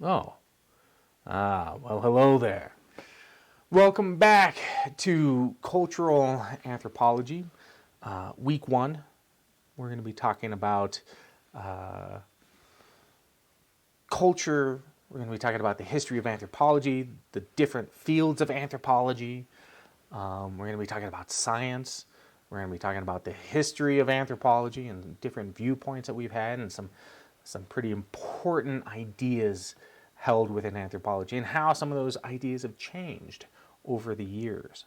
Oh, well, hello there. Welcome back to Cultural Anthropology, Week 1. We're going to be talking about culture. We're going to be talking about the history of anthropology, the different fields of anthropology. We're going to be talking about science. We're going to be talking about the history of anthropology and different viewpoints that we've had and some pretty important ideas held within anthropology and how some of those ideas have changed over the years.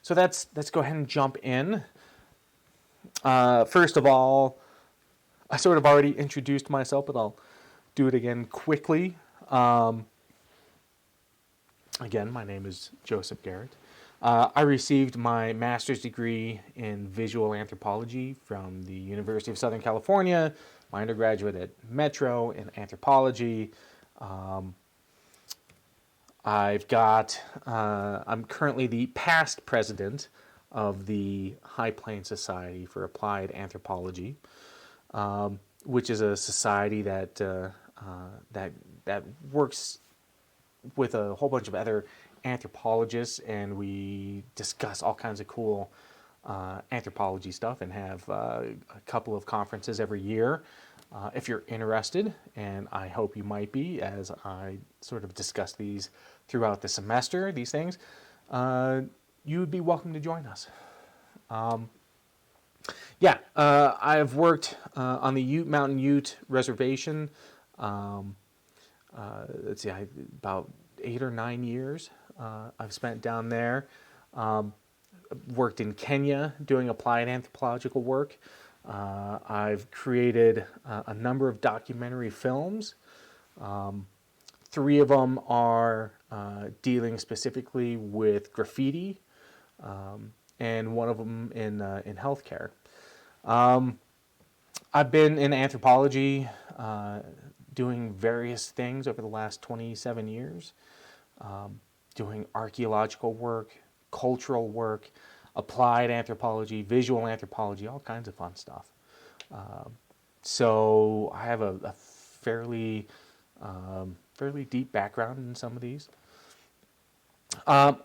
So let's go ahead and jump in. First of all, I sort of already introduced myself, but I'll do it again quickly. Again, my name is Joseph Garrett. I received my master's degree in visual anthropology from the University of Southern California, my undergraduate at Metro in anthropology. I'm currently the past president of the High Plains Society for Applied Anthropology, which is a society that works with a whole bunch of other anthropologists, and we discuss all kinds of cool anthropology stuff and have a couple of conferences every year. If you're interested, and I hope you might be, as I sort of discuss these throughout the semester, these things, you would be welcome to join us. I've worked on the Ute Mountain Ute Reservation. About 8 or 9 years I've spent down there. Worked in Kenya doing applied anthropological work. I've created a number of documentary films. 3 of them are dealing specifically with graffiti, and one of them in healthcare. I've been in anthropology doing various things over the last 27 years, doing archaeological work, cultural work, applied anthropology, visual anthropology, all kinds of fun stuff. So I have a fairly deep background in some of these. I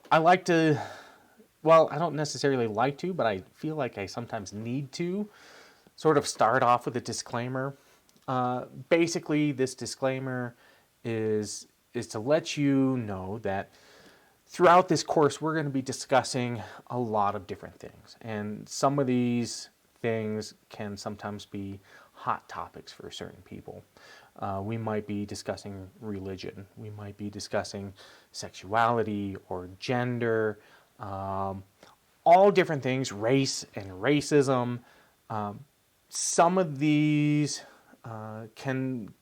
don't necessarily like to, but I feel like I sometimes need to sort of start off with a disclaimer. Basically, this disclaimer is to let you know that throughout this course, we're going to be discussing a lot of different things. And some of these things can sometimes be hot topics for certain people. We might be discussing religion. We might be discussing sexuality or gender, all different things, race and racism. Some of these can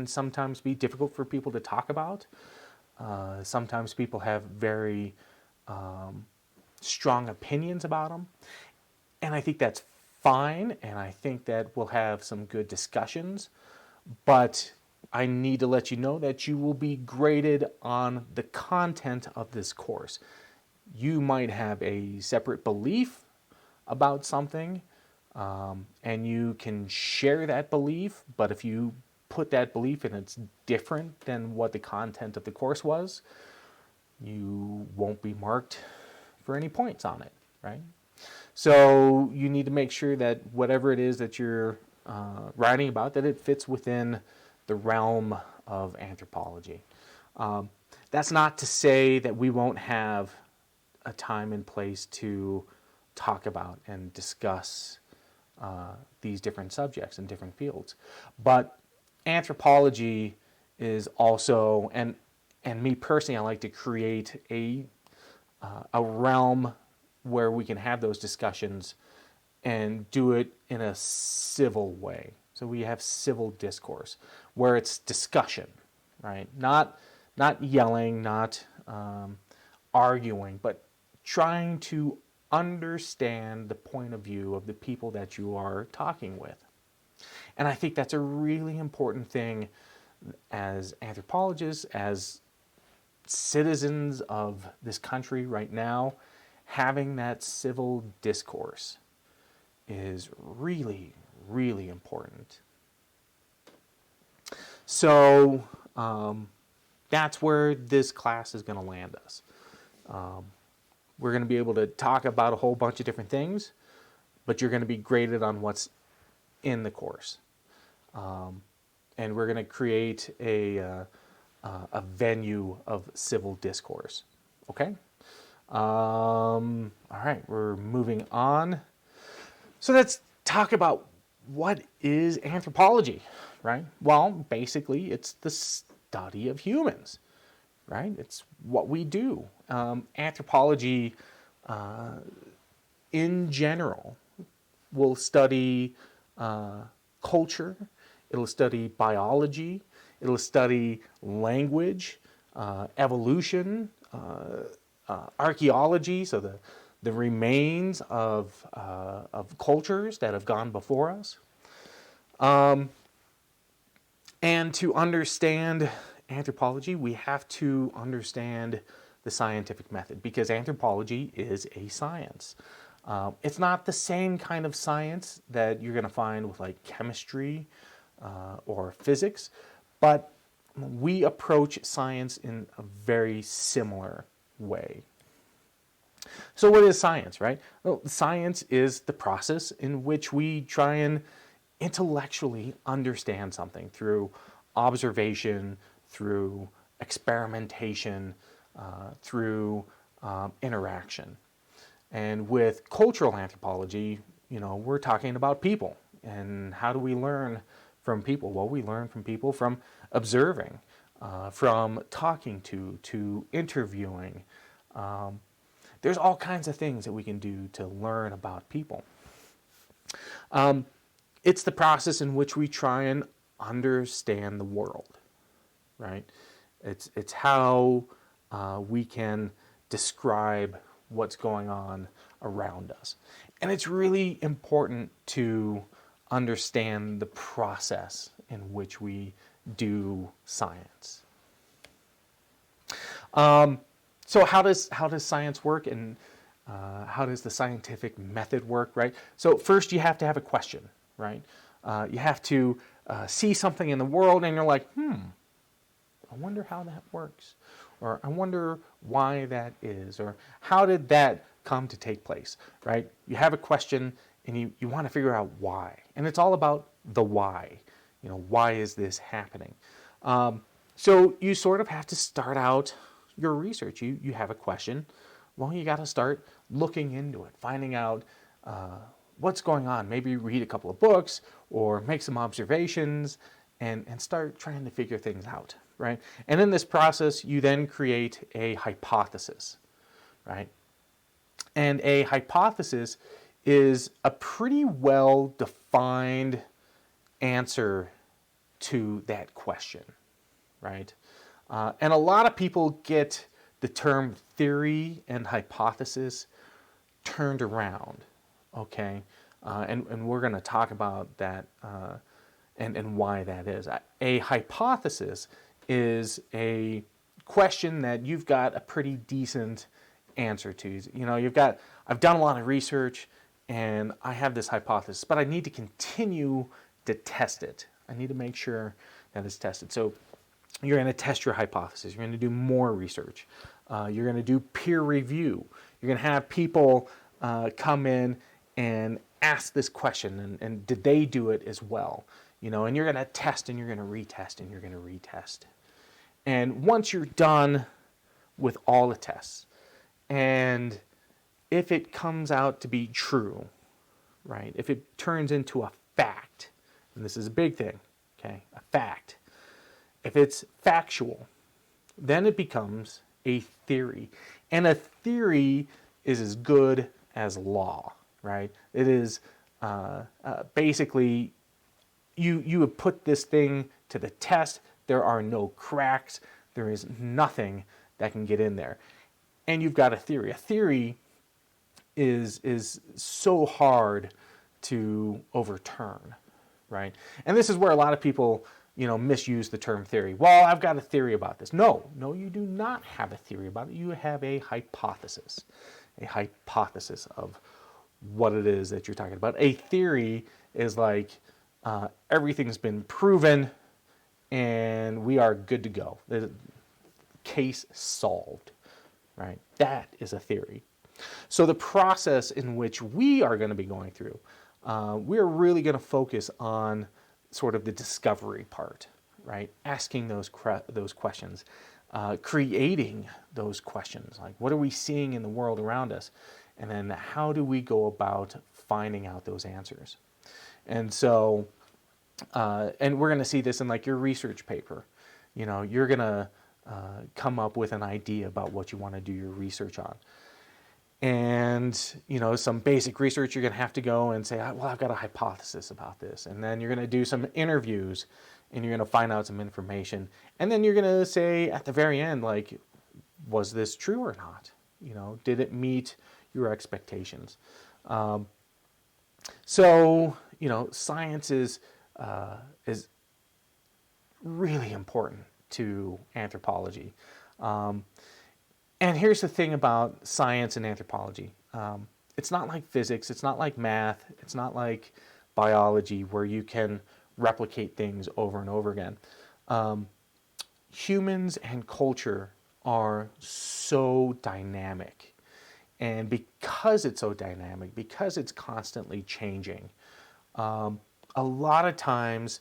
sometimes be difficult for people to talk about. Sometimes people have very strong opinions about them, and I think that's fine, and I think that we'll have some good discussions, but I need to let you know that you will be graded on the content of this course. You might have a separate belief about something, and you can share that belief, but if you put that belief and it's different than what the content of the course was, you won't be marked for any points on it, right? So you need to make sure that whatever it is that you're writing about, that it fits within the realm of anthropology. That's not to say that we won't have a time and place to talk about and discuss these different subjects in different fields. But anthropology is also, and me personally, I like to create a realm where we can have those discussions and do it in a civil way. So we have civil discourse where it's discussion, right? Not yelling, not arguing, but trying to understand the point of view of the people that you are talking with. And I think that's a really important thing as anthropologists, as citizens of this country right now. Having that civil discourse is really, really important. So That's where this class is going to land us. We're going to be able to talk about a whole bunch of different things, but you're going to be graded on what's in the course. And we're going to create a venue of civil discourse. Okay? All right, we're moving on. So let's talk about what is anthropology, right? Well, basically, it's the study of humans, right? It's what we do. Anthropology, in general, will study culture. It'll study biology. It'll study language, evolution, archaeology, so the remains of cultures that have gone before us. And to understand anthropology, we have to understand the scientific method, because anthropology is a science. It's not the same kind of science that you're going to find with like chemistry or physics, but we approach science in a very similar way. So what is science, right? Well, science is the process in which we try and intellectually understand something through observation, through experimentation, through interaction. And with cultural anthropology, we're talking about people. And how do we learn from people? Well, we learn from people from observing, from talking to interviewing. There's all kinds of things that we can do to learn about people. It's the process in which we try and understand the world, right? It's how we can describe what's going on around us. And it's really important to understand the process in which we do science. So how does science work, and how does the scientific method work, right? So first you have to have a question, right? You have to see something in the world and you're like, I wonder how that works, or I wonder why that is, or how did that come to take place, right? You have a question and you want to figure out why. And it's all about the why. Why is this happening? So you sort of have to start out your research. You have a question. Well, you got to start looking into it, finding out what's going on. Maybe read a couple of books or make some observations and start trying to figure things out, right? And in this process, you then create a hypothesis, right? And a hypothesis is a pretty well-defined answer to that question, right? And a lot of people get the term theory and hypothesis turned around, okay? And we're going to talk about that and why that is. A hypothesis is a question that you've got a pretty decent answer to. I've done a lot of research and I have this hypothesis, but I need to continue to test it. I need to make sure that it's tested. So you're going to test your hypothesis. You're going to do more research. You're going to do peer review. You're going to have people come in and ask this question, and did they do it as well? And you're going to test and you're going to retest and you're going to retest. And once you're done with all the tests, and if it comes out to be true, right? If it turns into a fact, and this is a big thing, okay? A fact. If it's factual, then it becomes a theory. And a theory is as good as law, right? It is basically, you have put this thing to the test. There are no cracks. There is nothing that can get in there. And you've got a theory. A theory is so hard to overturn, right? And this is where a lot of people, misuse the term theory. Well, I've got a theory about this. No, you do not have a theory about it. You have a hypothesis of what it is that you're talking about. A theory is like everything's been proven and we are good to go. The case solved, right? That is a theory. So the process in which we are going to be going through, we're really going to focus on sort of the discovery part, right? Asking those questions, creating those questions, like what are we seeing in the world around us? And then how do we go about finding out those answers? And so, and we're going to see this in like your research paper. You know, you're going to come up with an idea about what you want to do your research on. And, you know, some basic research, you're going to have to go and say, well, I've got a hypothesis about this. And then you're going to do some interviews and you're going to find out some information. And then you're going to say at the very end, like, was this true or not? You know, did it meet your expectations? So, you know, science is really important to anthropology. And here's the thing about science and anthropology. It's not like physics, it's not like math, it's not like biology where you can replicate things over and over again. Humans and culture are so dynamic. And because it's so dynamic, because it's constantly changing, a lot of times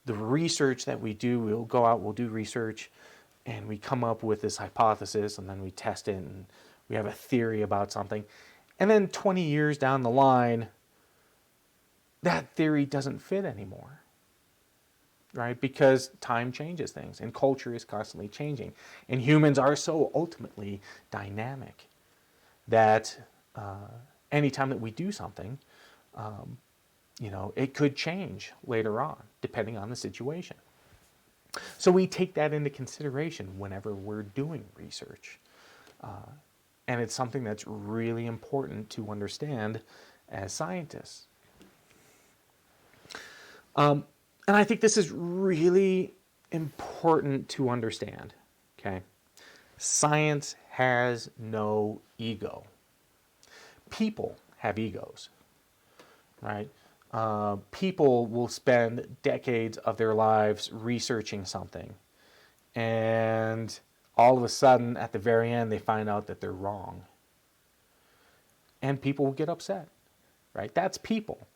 the research that we do, we'll go out, we'll do research, and we come up with this hypothesis, and then we test it, and we have a theory about something. And then 20 years down the line, that theory doesn't fit anymore, right? Because time changes things, and culture is constantly changing. And humans are so ultimately dynamic that anytime that we do something, you know, it could change later on, depending on the situation. So we take that into consideration whenever we're doing research. And it's something that's really important to understand as scientists. And I think this is really important to understand, okay? Science has no ego. People have egos, right? People will spend decades of their lives researching something, and all of a sudden, at the very end, they find out that they're wrong. And people will get upset, right? That's people,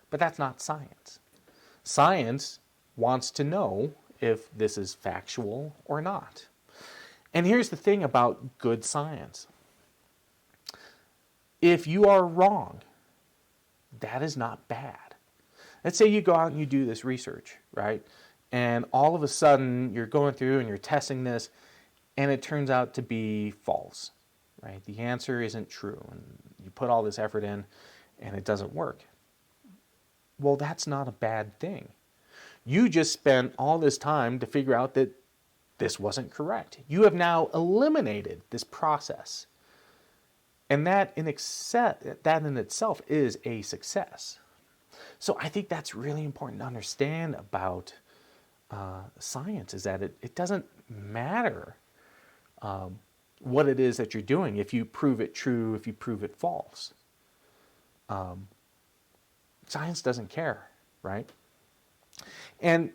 but that's not science. Science wants to know if this is factual or not. And here's the thing about good science. If you are wrong, that is not bad. Let's say you go out and you do this research, right? And all of a sudden you're going through and you're testing this and it turns out to be false, right? The answer isn't true and you put all this effort in and it doesn't work. Well, that's not a bad thing. You just spent all this time to figure out that this wasn't correct. You have now eliminated this process. And that in itself is a success. So I think that's really important to understand about science, is that it doesn't matter what it is that you're doing if you prove it true, if you prove it false. Science doesn't care, right? And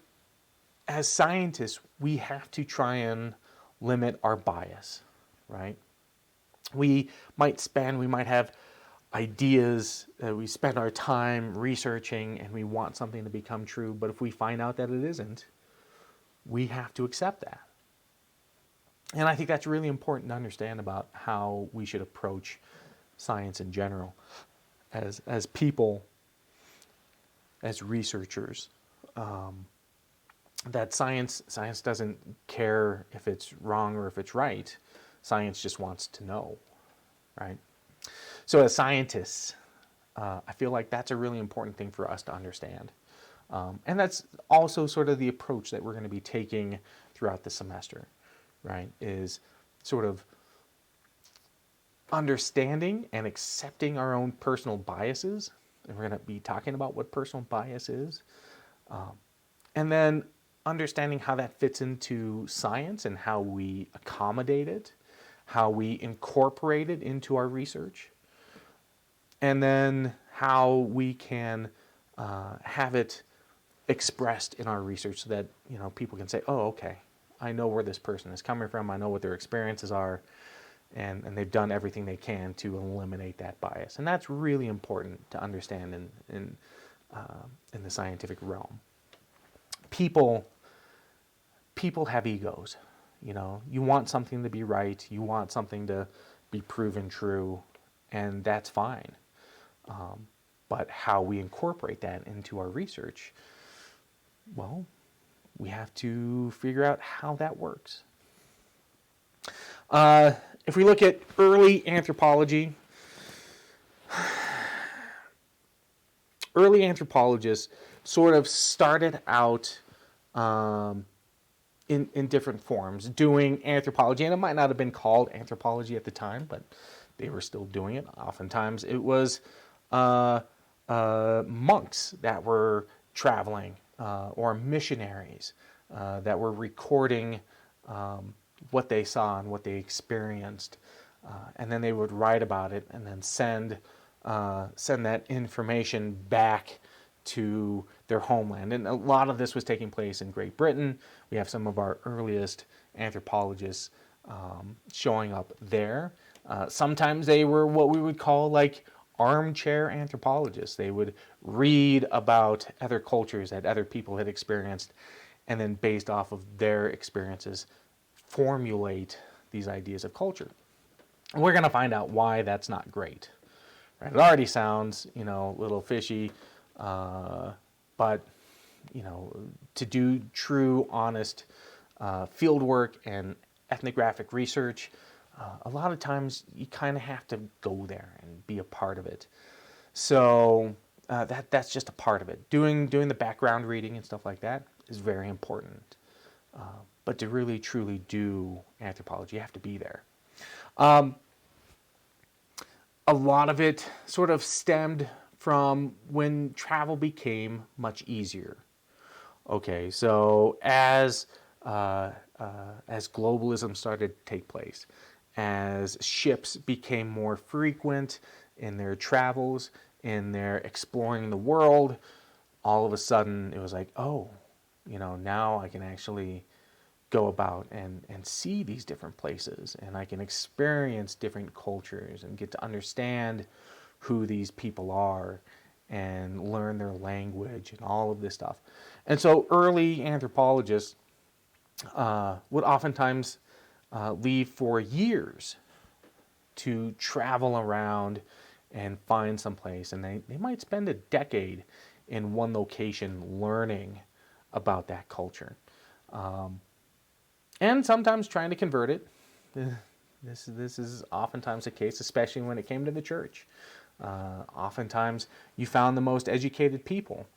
as scientists, we have to try and limit our bias, right? We might have ideas, we spend our time researching and we want something to become true, but if we find out that it isn't, we have to accept that. And I think that's really important to understand about how we should approach science in general as people, as researchers. That science doesn't care if it's wrong or if it's right. Science just wants to know, right? So as scientists, I feel like that's a really important thing for us to understand. And that's also sort of the approach that we're going to be taking throughout the semester, right? Is sort of understanding and accepting our own personal biases. And we're going to be talking about what personal bias is. And then understanding how that fits into science and how we accommodate it, how we incorporate it into our research, and then how we can have it expressed in our research so that, you know, people can say, oh, okay, I know where this person is coming from, I know what their experiences are, and they've done everything they can to eliminate that bias. And that's really important to understand in the scientific realm. People have egos. You know, you want something to be right, you want something to be proven true, and that's fine. But how we incorporate that into our research, well, we have to figure out how that works. If we look at early anthropology, early anthropologists sort of started out in different forms, doing anthropology, and it might not have been called anthropology at the time, but they were still doing it. Oftentimes it was monks that were traveling, or missionaries that were recording what they saw and what they experienced, and then they would write about it and then send that information back to their homeland. And a lot of this was taking place in Great Britain. We have some of our earliest anthropologists showing up there. Sometimes they were what we would call like armchair anthropologists. They would read about other cultures that other people had experienced, and then based off of their experiences, formulate these ideas of culture. And we're going to find out why that's not great. Right? It already sounds, you know, a little fishy, but, you know, to do true, honest field work and ethnographic research, a lot of times you kind of have to go there and be a part of it. So that's just a part of it. Doing the background reading and stuff like that is very important. But to really, truly do anthropology, you have to be there. A lot of it sort of stemmed from when travel became much easier. Okay, so as globalism started to take place, as ships became more frequent in their travels, in their exploring the world, all of a sudden it was like, oh, you know, now I can actually go about and see these different places, and I can experience different cultures and get to understand who these people are and learn their language and all of this stuff. And so early anthropologists would oftentimes leave for years to travel around and find some place, and they might spend a decade in one location learning about that culture. And sometimes trying to convert it. This is oftentimes the case, especially when it came to the church. Oftentimes you found the most educated people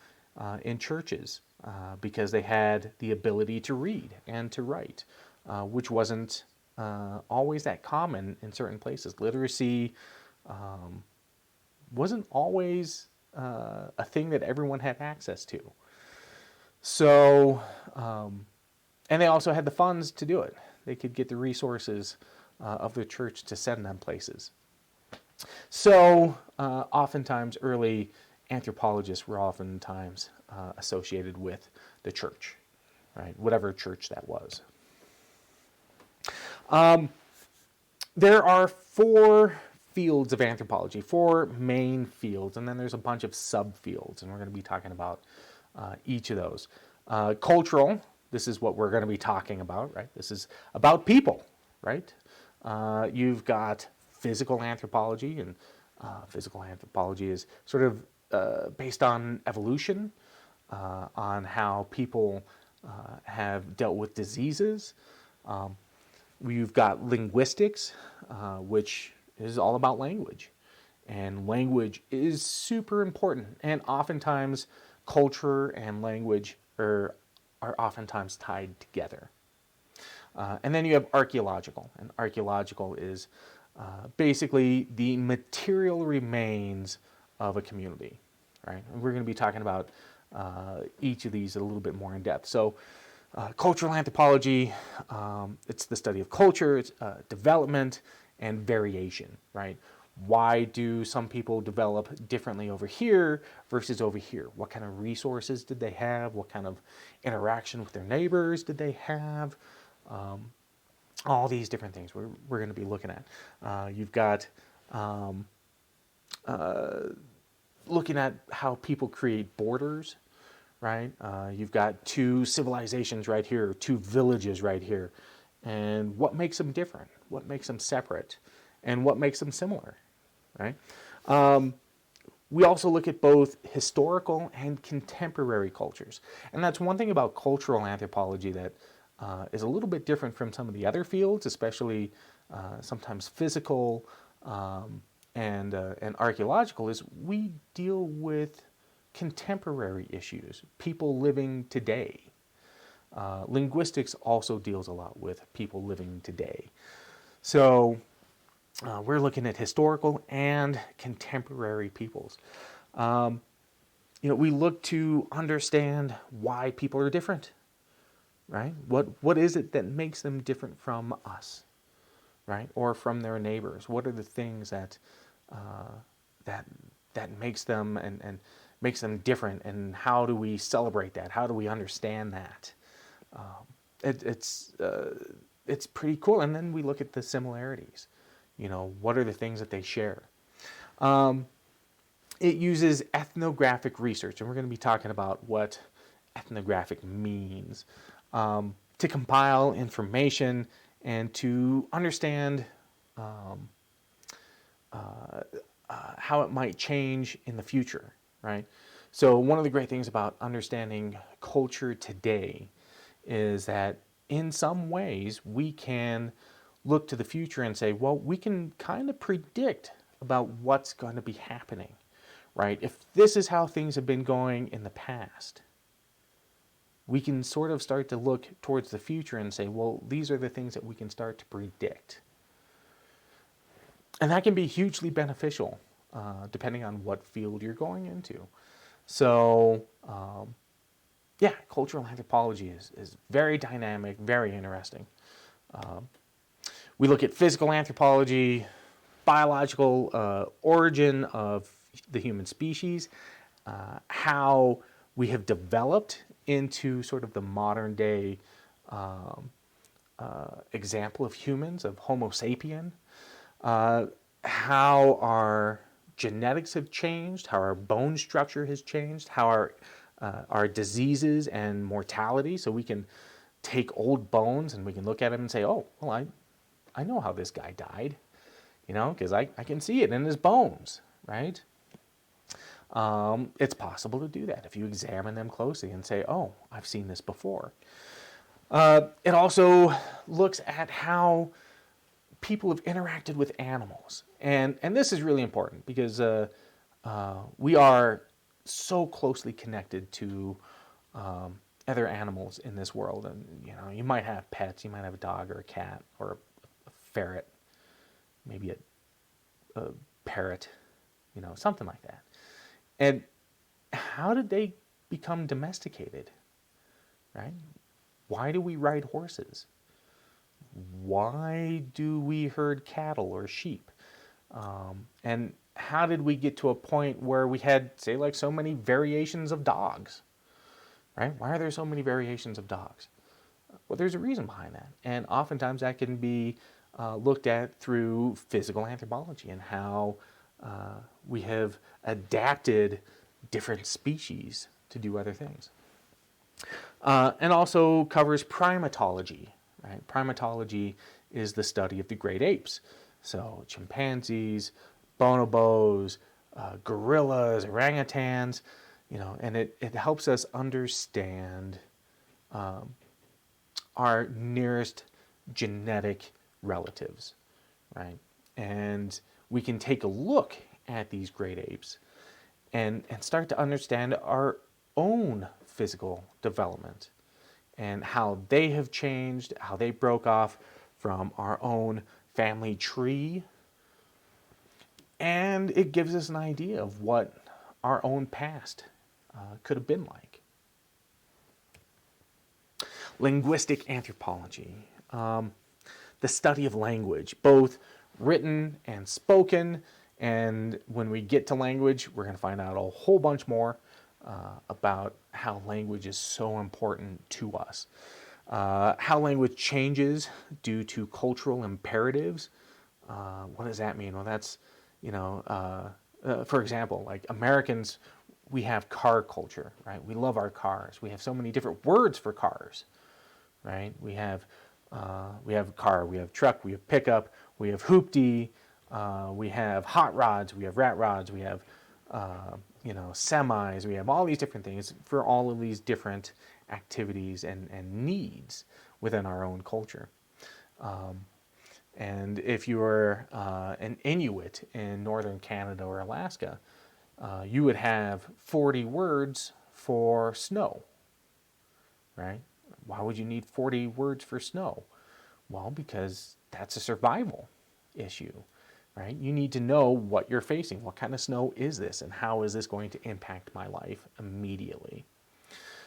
in churches because they had the ability to read and to write, which wasn't always that common in certain places. Literacy wasn't always a thing that everyone had access to. So, and they also had the funds to do it. They could get the resources of the church to send them places. So, oftentimes early anthropologists were oftentimes associated with the church, right? Whatever church that was. There are 4 fields of anthropology, 4 main fields, and then there's a bunch of subfields, and we're going to be talking about each of those. Cultural, this is what we're going to be talking about, right? This is about people, right? You've got physical anthropology, and physical anthropology is sort of based on evolution, on how people have dealt with diseases. You've got linguistics, which is all about language. And language is super important. And oftentimes, culture and language are oftentimes tied together. And then you have archaeological. And archaeological is basically the material remains of a community, right? And we're going to be talking about each of these a little bit more in depth. So, cultural anthropology, it's the study of culture, it's development, and variation, right? Why do some people develop differently over here versus over here? What kind of resources did they have? What kind of interaction with their neighbors did they have? All these different things we're going to be looking at. You've got looking at how people create borders, right? You've got two civilizations right here, two villages right here. And what makes them different? What makes them separate? And what makes them similar, right? We also look at both historical and contemporary cultures. And that's one thing about cultural anthropology that is a little bit different from some of the other fields, especially sometimes physical and archaeological, is we deal with contemporary issues, people living today. Linguistics also deals a lot with people living today. So we're looking at historical and contemporary peoples. We look to understand why people are different, right? What is it that makes them different from us, right? Or from their neighbors? What are the things that makes them and makes them different, and how do we celebrate that? How do we understand that? It's pretty cool. And then we look at the similarities. What are the things that they share? It uses ethnographic research, and we're going to be talking about what ethnographic means, to compile information and to understand how it might change in the future, right? So one of the great things about understanding culture today is that in some ways we can look to the future and say, well, we can kind of predict about what's going to be happening, right? If this is how things have been going in the past, we can sort of start to look towards the future and say, well, these are the things that we can start to predict. And that can be hugely beneficial, depending on what field you're going into. So, cultural anthropology is very dynamic, very interesting. We look at physical anthropology, biological origin of the human species, how we have developed into sort of the modern day example of humans, of Homo sapien, how our genetics have changed, how our bone structure has changed, how our diseases and mortality. So we can take old bones and we can look at them and say, oh, well, I know how this guy died, because I can see it in his bones, right? It's possible to do that if you examine them closely and say, oh, I've seen this before. It also looks at how people have interacted with animals. And this is really important because we are so closely connected to other animals in this world. And, you might have pets, you might have a dog or a cat or a ferret, maybe a parrot, something like that. And how did they become domesticated, right? Why do we ride horses? Why do we herd cattle or sheep? And how did we get to a point where we had, say, like so many variations of dogs, right? Why are there so many variations of dogs? Well, there's a reason behind that. And oftentimes that can be looked at through physical anthropology and how we have adapted different species to do other things. And also covers primatology, right? Primatology is the study of the great apes. So chimpanzees, bonobos, gorillas, orangutans, and it helps us understand our nearest genetic relatives, right? And we can take a look at these great apes and start to understand our own physical development and how they have changed, how they broke off from our own family tree. And it gives us an idea of what our own past could have been like. Linguistic anthropology, the study of language, both written and spoken, And when we get to language, we're going to find out a whole bunch more about how language is so important to us. How language changes due to cultural imperatives. What does that mean? Well, that's, for example, like Americans, we have car culture, right? We love our cars. We have so many different words for cars, right? We have car, we have truck, we have pickup, we have hoopty, we have hot rods, we have rat rods, we have semis, we have all these different things for all of these different activities and needs within our own culture. And if you were an Inuit in northern Canada or Alaska, you would have 40 words for snow, right? Why would you need 40 words for snow? Well, because that's a survival issue, right? You need to know what you're facing. What kind of snow is this, and how is this going to impact my life immediately?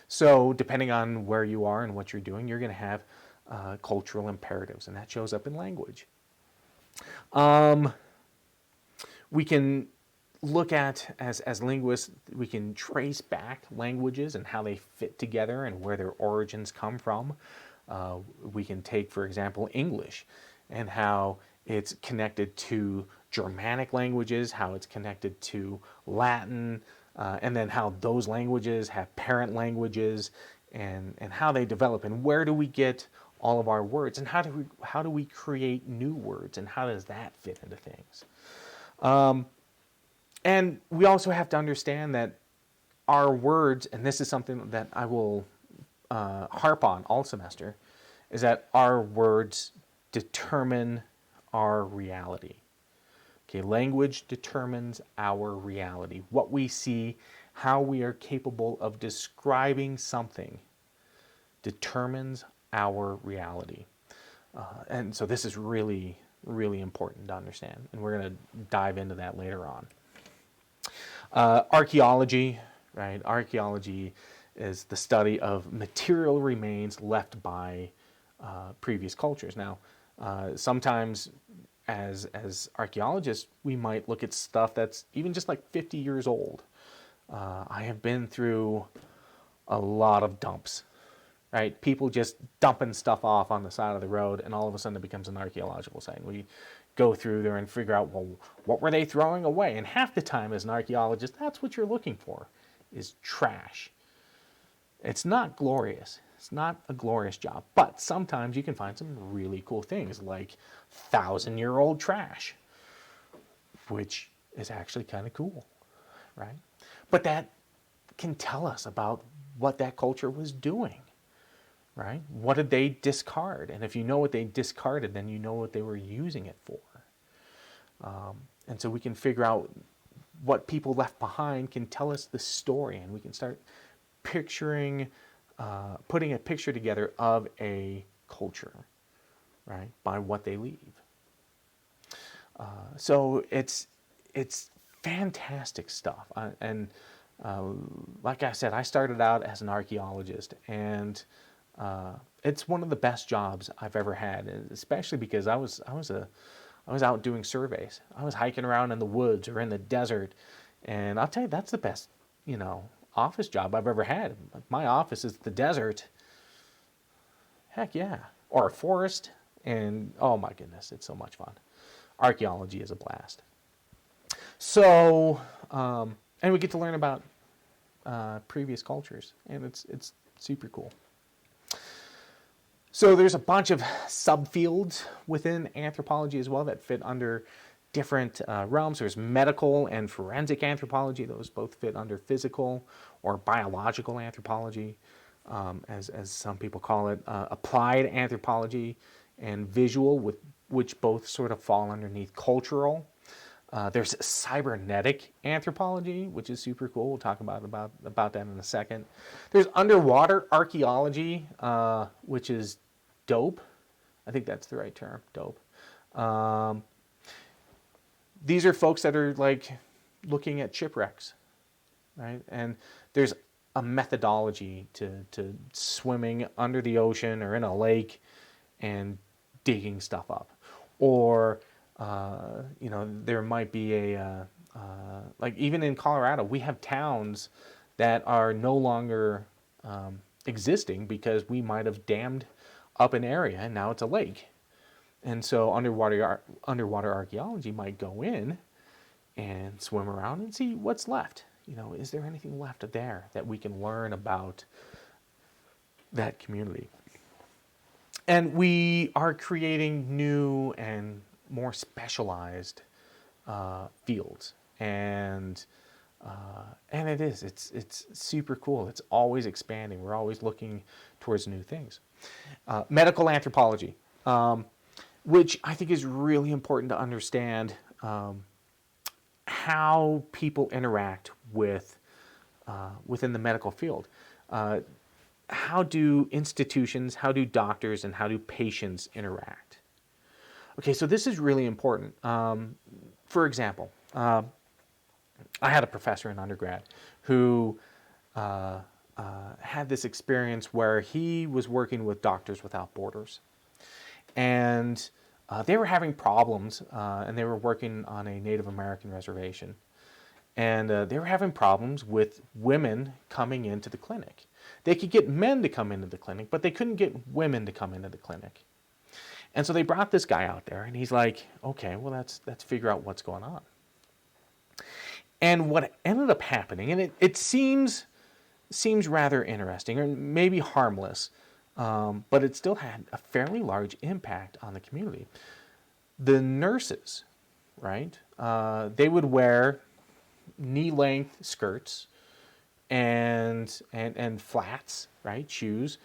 So depending on where you are and what you're doing, you're going to have cultural imperatives, and that shows up in language. We can look at, as linguists, we can trace back languages and how they fit together and where their origins come from. We can take, for example, English and how it's connected to Germanic languages, how it's connected to Latin, and then how those languages have parent languages and how they develop, and where do we get all of our words, and how do we create new words, and how does that fit into things? And we also have to understand that our words, and this is something that I will harp on all semester, is that our words determine our reality. Okay, language determines our reality. What we see, how we are capable of describing something determines our reality. And so this is really, really important to understand. And we're going to dive into that later on. Archaeology, right? Archaeology is the study of material remains left by previous cultures. Now, sometimes as archaeologists, we might look at stuff that's even just like 50 years old. I have been through a lot of dumps, right? People just dumping stuff off on the side of the road, and all of a sudden it becomes an archaeological site. We go through there and figure out, well, what were they throwing away? And half the time as an archaeologist, that's what you're looking for, is trash. It's not glorious. It's not a glorious job, but sometimes you can find some really cool things like 1,000-year-old trash, which is actually kind of cool, right? But that can tell us about what that culture was doing, right? What did they discard? And if you know what they discarded, then you know what they were using it for. And so we can figure out what people left behind can tell us the story, and we can start picturing, putting a picture together of a culture, right, by what they leave. So it's fantastic stuff. Like I said, I started out as an archaeologist, and it's one of the best jobs I've ever had, especially because I was out doing surveys. I was hiking around in the woods or in the desert, and I'll tell you, that's the best, office job I've ever had. My office is the desert. Heck yeah. Or a forest, and oh my goodness, it's so much fun. Archaeology is a blast. So, and we get to learn about previous cultures, and it's super cool. So there's a bunch of subfields within anthropology as well that fit under different realms. There's medical and forensic anthropology. Those both fit under physical or biological anthropology, as some people call it. Applied anthropology and visual, which both sort of fall underneath cultural. There's cybernetic anthropology, which is super cool. We'll talk about that in a second. There's underwater archaeology, which is dope. I think that's the right term, dope. These are folks that are like looking at shipwrecks, right? And there's a methodology to swimming under the ocean or in a lake and digging stuff up. Or there might be like even in Colorado, we have towns that are no longer existing because we might have dammed up an area and now it's a lake. And so underwater archaeology might go in and swim around and see what's left. Is there anything left there that we can learn about that community? And we are creating new and more specialized fields, and it's super cool. It's always expanding. We're always looking towards new things. Medical anthropology, which I think is really important to understand how people interact with within the medical field. How do institutions, how do doctors, and how do patients interact? Okay, so this is really important. For example, I had a professor in undergrad who had this experience where he was working with Doctors Without Borders. And they were having problems, and they were working on a Native American reservation. And they were having problems with women coming into the clinic. They could get men to come into the clinic, but they couldn't get women to come into the clinic. And so they brought this guy out there, and he's like, okay, well, let's figure out what's going on. And what ended up happening, and it seems rather interesting, or maybe harmless, but it still had a fairly large impact on the community. The nurses, right, they would wear knee-length skirts and flats, right, shoes,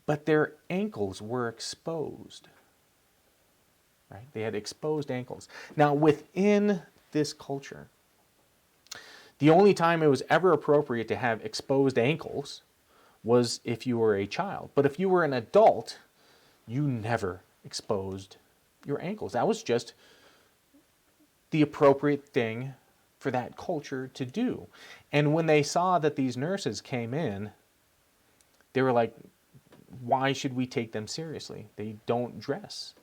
but their ankles were exposed, right? They had exposed ankles. Now, within this culture, the only time it was ever appropriate to have exposed ankles was if you were a child. But if you were an adult, you never exposed your ankles. That was just the appropriate thing for that culture to do. And when they saw that these nurses came in, they were like, why should we take them seriously? They don't dress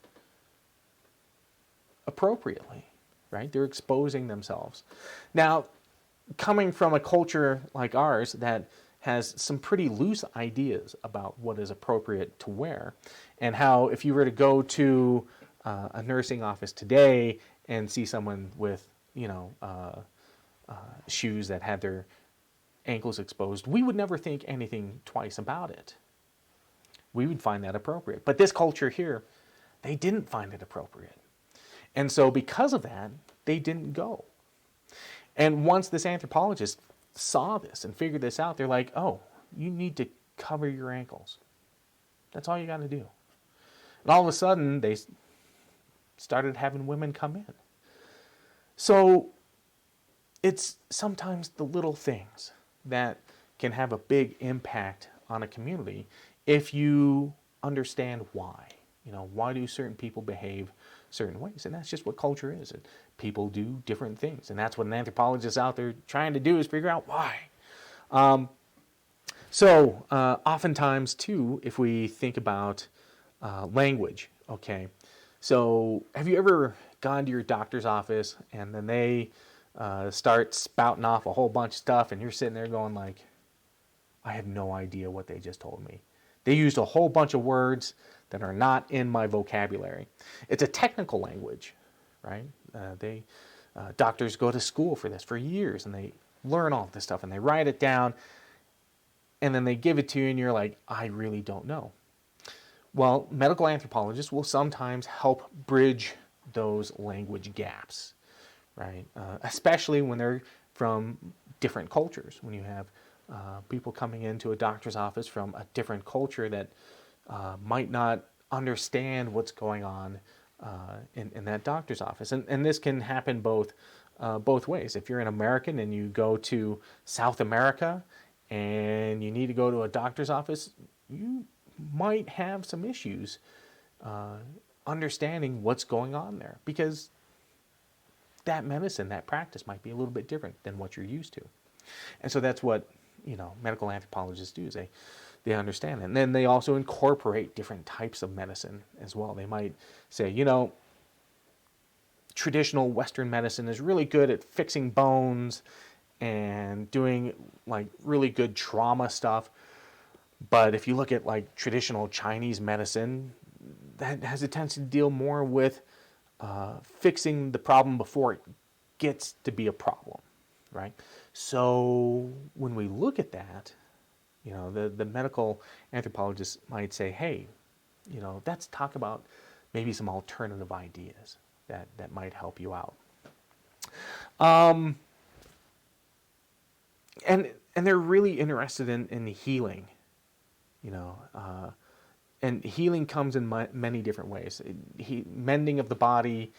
appropriately, right? They're exposing themselves. Now, coming from a culture like ours that has some pretty loose ideas about what is appropriate to wear, and how if you were to go to a nursing office today and see someone with, shoes that had their ankles exposed, we would never think anything twice about it. We would find that appropriate. But this culture here, they didn't find it appropriate. And so because of that, they didn't go. And once this anthropologist saw this and figured this out, they're like, oh, you need to cover your ankles. That's all you got to do. And all of a sudden, they started having women come in. So it's sometimes the little things that can have a big impact on a community if you understand why. Why do certain people behave certain ways? And that's just what culture is. People do different things. And that's what an anthropologist out there trying to do, is figure out why. Oftentimes, too, if we think about language, okay, so have you ever gone to your doctor's office and then they start spouting off a whole bunch of stuff and you're sitting there going like, I have no idea what they just told me. They used a whole bunch of words that are not in my vocabulary. It's a technical language, right? Doctors go to school for this for years, and they learn all this stuff, and they write it down, and then they give it to you, and you're like, I really don't know. Well, medical anthropologists will sometimes help bridge those language gaps, right? Especially when they're from different cultures. When you have people coming into a doctor's office from a different culture that might not understand what's going on in that doctor's office. And this can happen both ways. If you're an American and you go to South America and you need to go to a doctor's office, you might have some issues understanding what's going on there, because that medicine, that practice might be a little bit different than what you're used to. And so that's what medical anthropologists do, is they understand it. And then they also incorporate different types of medicine as well. They might say, traditional Western medicine is really good at fixing bones and doing like really good trauma stuff. But if you look at like traditional Chinese medicine, that has a tendency to deal more with fixing the problem before it gets to be a problem, right? So when we look at that, you know, the medical anthropologist might say, hey, you know, let's talk about maybe some alternative ideas that might help you out. And they're really interested in healing, you know, and healing comes in many different ways. Mending of the body,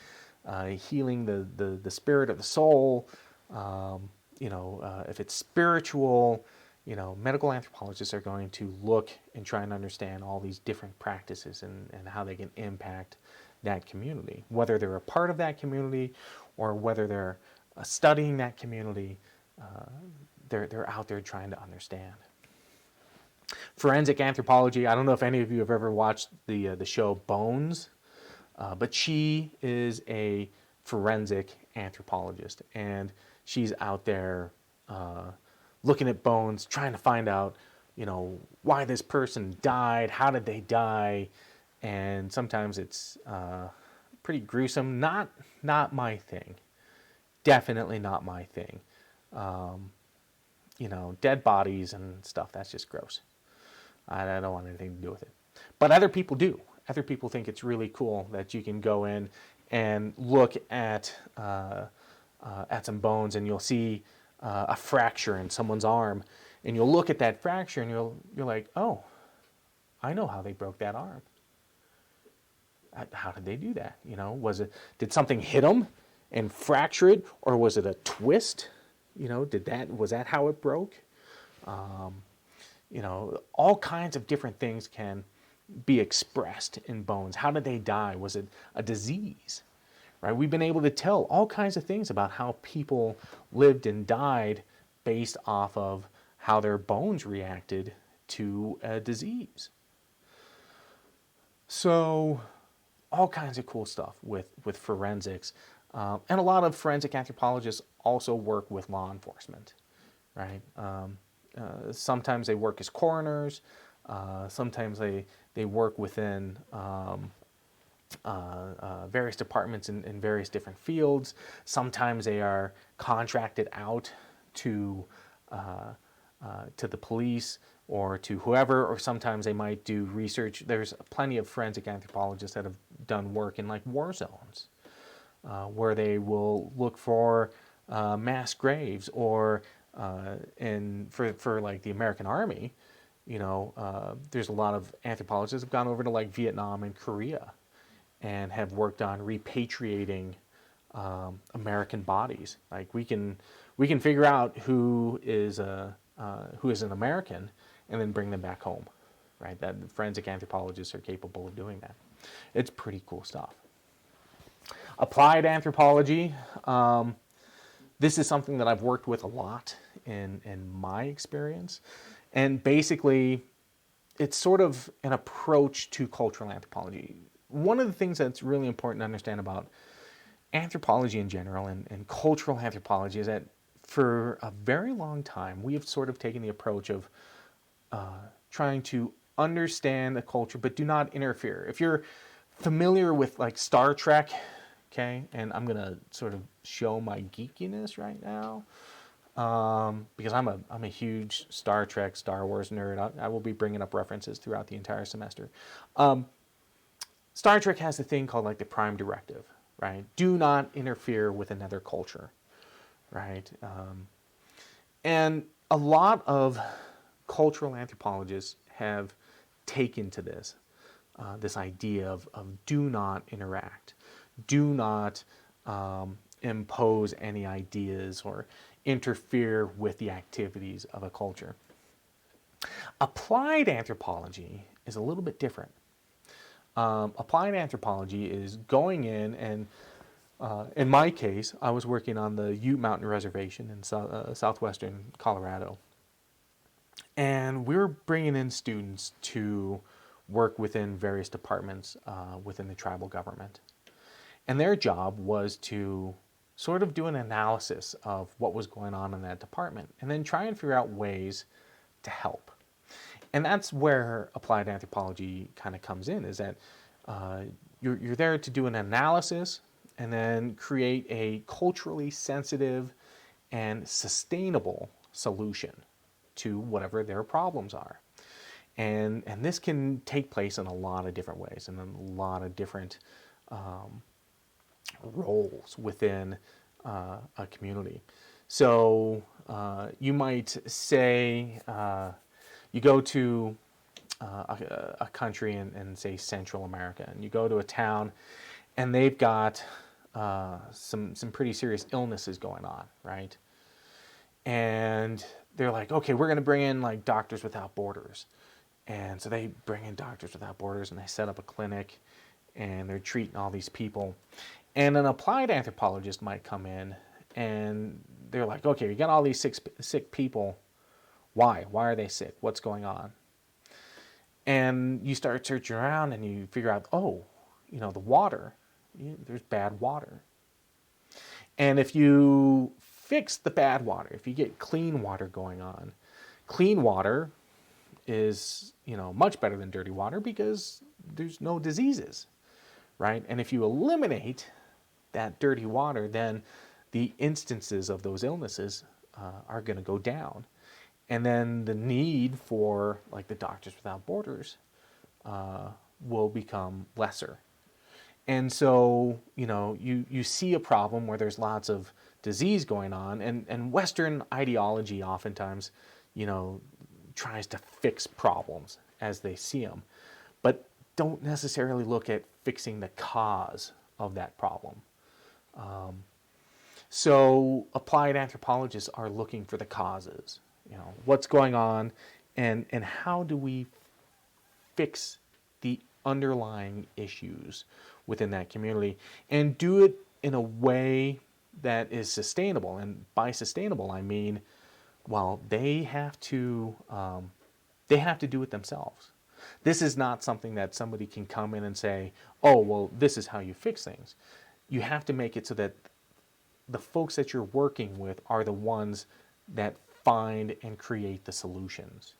healing the spirit of the soul, you know, if it's spiritual, you know, medical anthropologists are going to look and try and understand all these different practices and how they can impact that community, whether they're a part of that community or whether they're studying that community. They're out there trying to understand. Forensic anthropology, I don't know if any of you have ever watched the show Bones, but she is a forensic anthropologist, and she's out there looking at bones, trying to find out, you know, why this person died, how did they die, and sometimes it's pretty gruesome. Not my thing. Definitely not my thing. You know, dead bodies and stuff, that's just gross. I don't want anything to do with it. But other people do. Other people think it's really cool that you can go in and look at some bones, and you'll see a fracture in someone's arm, and you'll look at that fracture and you're like, oh, I know how they broke that arm. How did they do that? You know, did something hit them and fracture it, or was it a twist? You know, was that how it broke? You know, all kinds of different things can be expressed in bones. How did they die? Was it a disease? Right? We've been able to tell all kinds of things about how people lived and died based off of how their bones reacted to a disease. So all kinds of cool stuff with forensics. And a lot of forensic anthropologists also work with law enforcement, right? Sometimes they work as coroners. Sometimes they work within various departments in various different fields. Sometimes they are contracted out to the police or to whoever, or sometimes they might do research. There's plenty of forensic anthropologists that have done work in like war zones, where they will look for mass graves, or for like the American Army, you know, there's a lot of anthropologists have gone over to like Vietnam and Korea and have worked on repatriating American bodies. Like we can figure out who is an American and then bring them back home, right? That forensic anthropologists are capable of doing that. It's pretty cool stuff. Applied anthropology. This is something that I've worked with a lot in my experience. And basically, it's sort of an approach to cultural anthropology. One of the things that's really important to understand about anthropology in general and cultural anthropology is that for a very long time, we have sort of taken the approach of trying to understand the culture, but do not interfere. If you're familiar with like Star Trek, okay, and I'm gonna sort of show my geekiness right now, because I'm a huge Star Trek, Star Wars nerd. I will be bringing up references throughout the entire semester. Star Trek has a thing called like the Prime Directive, right? Do not interfere with another culture, right? And a lot of cultural anthropologists have taken to this idea of do not interact, do not impose any ideas or interfere with the activities of a culture. Applied anthropology is a little bit different. Applied anthropology is going in my case, I was working on the Ute Mountain Reservation in southwestern Colorado. And we were bringing in students to work within various departments within the tribal government. And their job was to sort of do an analysis of what was going on in that department and then try and figure out ways to help. And that's where applied anthropology kind of comes in, is that you're there to do an analysis and then create a culturally sensitive and sustainable solution to whatever their problems are. And this can take place in a lot of different ways and in a lot of different roles within a community. So you might say you go to a country in say Central America, and you go to a town and they've got some pretty serious illnesses going on, right? And they're like, okay, we're going to bring in like Doctors Without Borders. And so they bring in Doctors Without Borders and they set up a clinic and they're treating all these people. And an applied anthropologist might come in and they're like, okay, you got all these sick people. Why? Why are they sick? What's going on? And you start searching around and you figure out, oh, you know, the water, there's bad water. And if you fix the bad water, if you get clean water going on, clean water is, you know, much better than dirty water because there's no diseases, right? And if you eliminate that dirty water, then the instances of those illnesses are going to go down. And then the need for, like, the Doctors Without Borders will become lesser. And so, you know, you see a problem where there's lots of disease going on, and Western ideology oftentimes, you know, tries to fix problems as they see them, but don't necessarily look at fixing the cause of that problem. So applied anthropologists are looking for the causes, you know, what's going on, and how do we fix the underlying issues within that community and do it in a way that is sustainable. And by sustainable, I mean, well, they have to do it themselves. This is not something that somebody can come in and say, oh, well, this is how you fix things. You have to make it so that the folks that you're working with are the ones that find and create the solutions.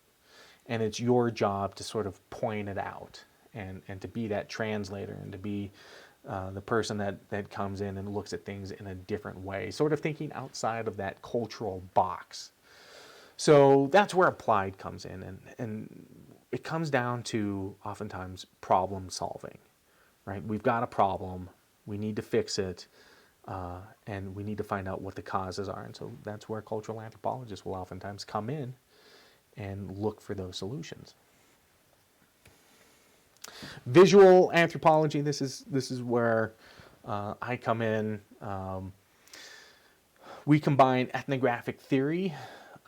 And it's your job to sort of point it out and to be that translator and to be the person that comes in and looks at things in a different way, sort of thinking outside of that cultural box. So that's where applied comes in, and it comes down to oftentimes problem solving, right? We've got a problem, we need to fix it, and we need to find out what the causes are. And so that's where cultural anthropologists will oftentimes come in and look for those solutions. Visual anthropology, this is where I come in. We combine ethnographic theory,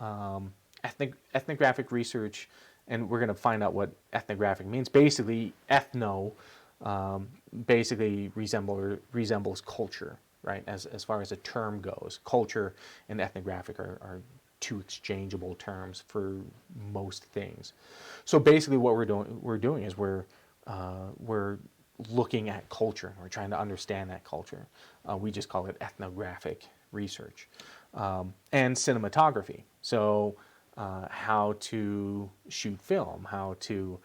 ethnographic research, and we're going to find out what ethnographic means. Basically, ethno basically resembles culture, right? As far as a term goes, culture and ethnographic are two exchangeable terms for most things. So basically, what we're doing is we're looking at culture. We're trying to understand that culture. We just call it ethnographic research. And cinematography. So how to shoot film, how to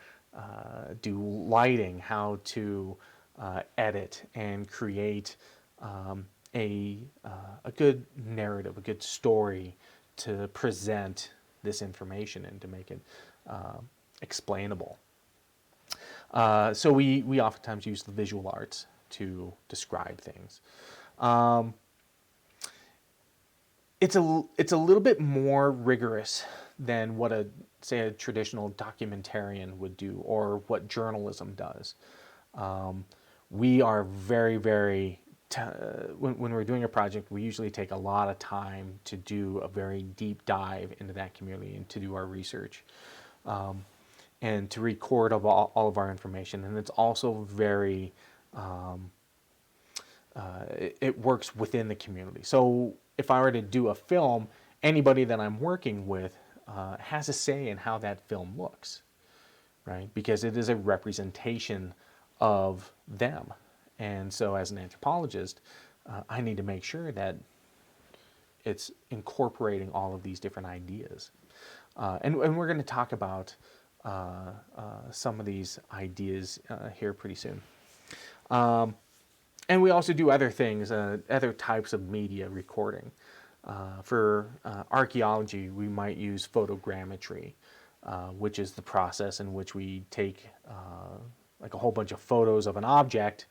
do lighting, how to edit and create a good narrative, a good story to present this information and to make it explainable. So we oftentimes use the visual arts to describe things. It's a little bit more rigorous than what a traditional documentarian would do or what journalism does. We are very, very, when we're doing a project, we usually take a lot of time to do a very deep dive into that community and to do our research. And to record all of our information. And it's also very, it works within the community. So if I were to do a film, anybody that I'm working with has a say in how that film looks, right? Because it is a representation of them. And so as an anthropologist, I need to make sure that it's incorporating all of these different ideas. And we're going to talk about some of these ideas here pretty soon. And we also do other things, other types of media recording. For archaeology, we might use photogrammetry, which is the process in which we take like a whole bunch of photos of an object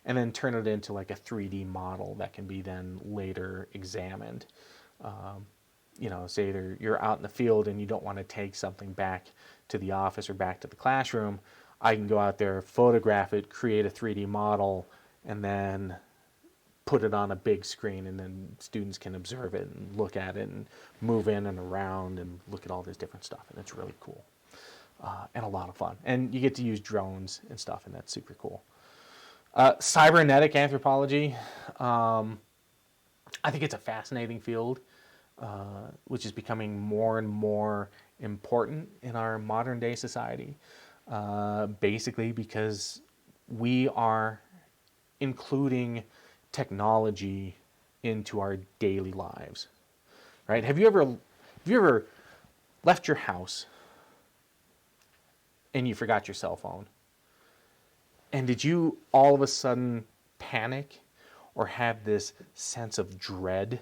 and then turn it into like a 3D model that can be then later examined. You know, say you're out in the field and you don't want to take something back to the office or back to the classroom. I can go out there, photograph it, create a 3D model, and then put it on a big screen, and then students can observe it and look at it and move in and around and look at all this different stuff, and it's really cool and a lot of fun. And you get to use drones and stuff, and that's super cool. Cybernetic anthropology, I think it's a fascinating field, which is becoming more and more important in our modern day society, basically because we are including technology into our daily lives, right? Have you ever left your house and you forgot your cell phone? And did you all of a sudden panic or have this sense of dread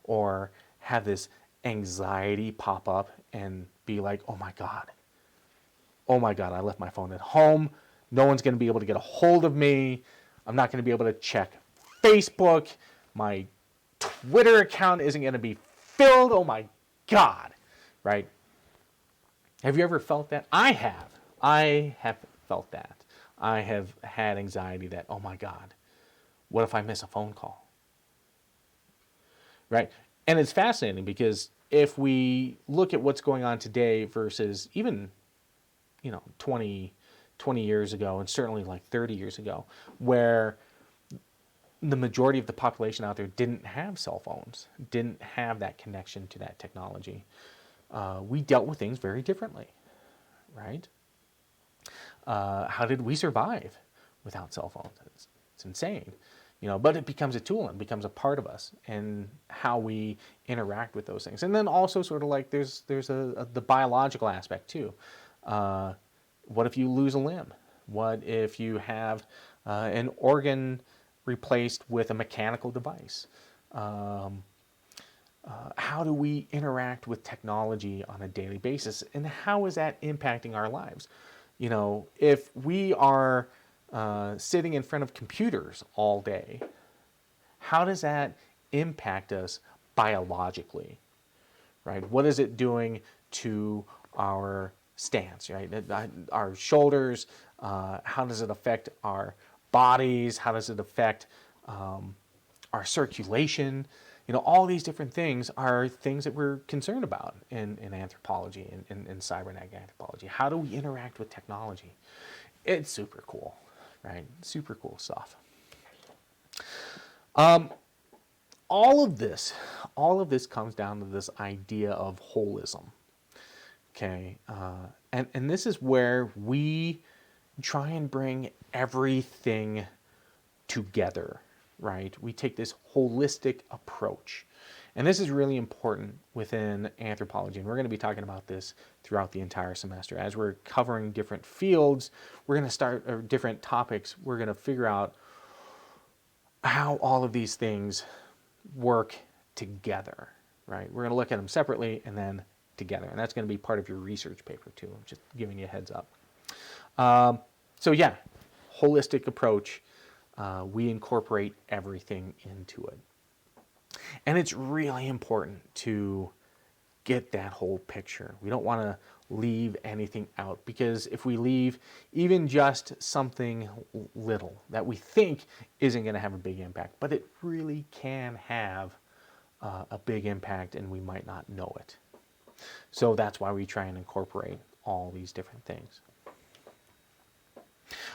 or have this anxiety pop up and be like, oh my God, I left my phone at home. No one's going to be able to get a hold of me. I'm not going to be able to check Facebook. My Twitter account isn't going to be filled. Oh my God, right? Have you ever felt that? I have. I have felt that. I have had anxiety that, oh my God, what if I miss a phone call? Right? And it's fascinating because if we look at what's going on today versus even, 20 years ago, and certainly like 30 years ago, where the majority of the population out there didn't have cell phones, didn't have that connection to that technology, we dealt with things very differently, right? How did we survive without cell phones? It's insane, but it becomes a tool and becomes a part of us and how we interact with those things. And then also sort of like there's the biological aspect too. What if you lose a limb? What if you have an organ replaced with a mechanical device? How do we interact with technology on a daily basis? And how is that impacting our lives? If we are sitting in front of computers all day, how does that impact us biologically, right? What is it doing to our stance, right? Our shoulders, how does it affect our bodies? How does it affect our circulation? All these different things are things that we're concerned about in anthropology and in cybernetic anthropology. How do we interact with technology? It's super cool, right? Super cool stuff. All of this comes down to this idea of holism. Okay, and this is where we try and bring everything together, right? We take this holistic approach. And this is really important within anthropology. And we're going to be talking about this throughout the entire semester. As we're covering different fields, we're going to start, or different topics, we're going to figure out how all of these things work together, right? We're going to look at them separately and then together. And that's going to be part of your research paper too. I'm just giving you a heads up. So yeah, holistic approach. We incorporate everything into it. And it's really important to get that whole picture. We don't want to leave anything out, because if we leave even just something little that we think isn't going to have a big impact, but it really can have a big impact and we might not know it. So that's why we try and incorporate all these different things.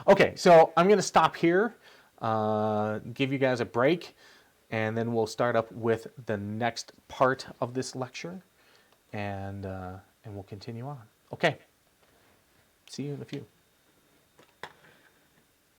Okay, so I'm going to stop here, give you guys a break, and then we'll start up with the next part of this lecture, and we'll continue on. Okay, see you in a few.